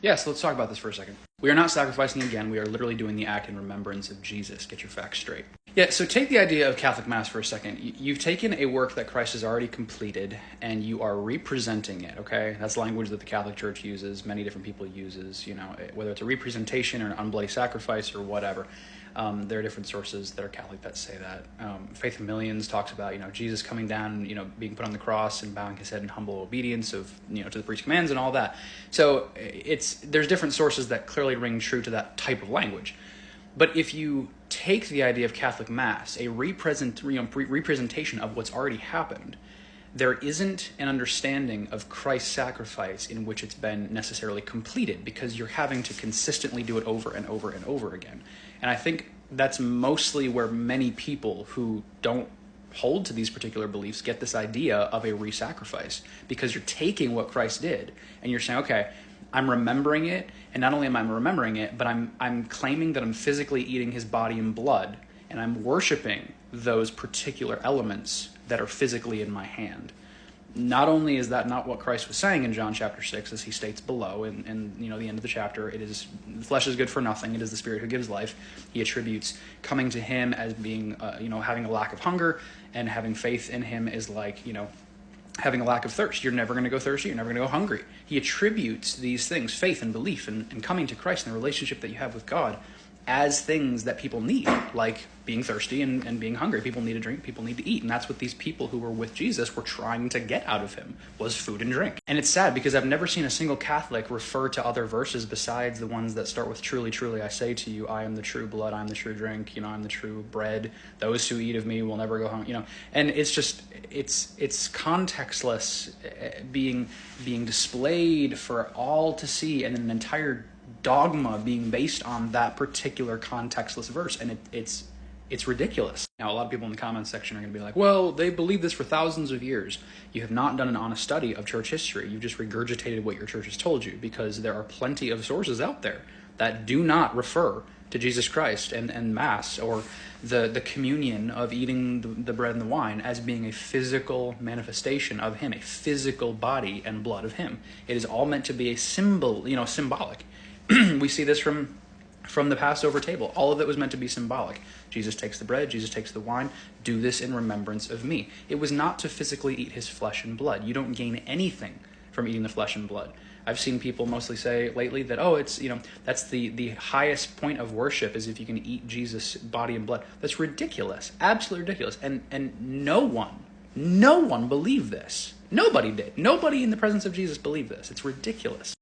Yes, let's talk about this for a second. We are not sacrificing again. We are literally doing the act in remembrance of Jesus. Get your facts straight. Yeah, so take the idea of Catholic Mass for a second. You've taken a work that Christ has already completed, and you are representing it, okay? That's language that the Catholic Church uses, many different people uses, whether it's a representation or an unbloody sacrifice or whatever. There are different sources that are Catholic that say that. Faith of Millions talks about, Jesus coming down, being put on the cross and bowing his head in humble obedience to the priest's commands and all that. So there's different sources that clearly ring true to that type of language. But if you take the idea of Catholic Mass, a representation of what's already happened, there isn't an understanding of Christ's sacrifice in which it's been necessarily completed, because you're having to consistently do it over and over and over again. And I think that's mostly where many people who don't hold to these particular beliefs get this idea of a re-sacrifice, because you're taking what Christ did and you're saying, okay, I'm remembering it, and not only am I remembering it, but I'm claiming that I'm physically eating his body and blood, and I'm worshiping those particular elements that are physically in my hand. Not only is that not what Christ was saying in John chapter 6, as he states below in the end of the chapter, the flesh is good for nothing, it is the Spirit who gives life. He attributes coming to him as being, having a lack of hunger, and having faith in him is like, having a lack of thirst. You're never going to go thirsty. You're never going to go hungry. He attributes these things, faith and belief and coming to Christ and the relationship that you have with God, as things that people need, like being thirsty and being hungry. People need to drink, people need to eat. And that's what these people who were with Jesus were trying to get out of him, was food and drink. And it's sad, because I've never seen a single Catholic refer to other verses besides the ones that start with truly, truly, I say to you, I am the true blood, I am the true drink, I'm the true bread. Those who eat of me will never go hungry, And it's just, it's contextless, being displayed for all to see, and an entire dogma being based on that particular contextless verse, and it's ridiculous. Now, a lot of people in the comments section are going to be like, well, they believed this for thousands of years. You have not done an honest study of church history. You've just regurgitated what your church has told you, because there are plenty of sources out there that do not refer to Jesus Christ and Mass, or the communion of eating the bread and the wine, as being a physical manifestation of him, a physical body and blood of him. It is all meant to be a symbol, symbolic. We see this from the Passover table. All of it was meant to be symbolic. Jesus takes the bread, Jesus takes the wine. Do this in remembrance of me. It was not to physically eat his flesh and blood. You don't gain anything from eating the flesh and blood. I've seen people mostly say lately that, it's, that's the highest point of worship, is if you can eat Jesus' body and blood. That's ridiculous. Absolutely ridiculous. And no one believed this. Nobody did. Nobody in the presence of Jesus believed this. It's ridiculous.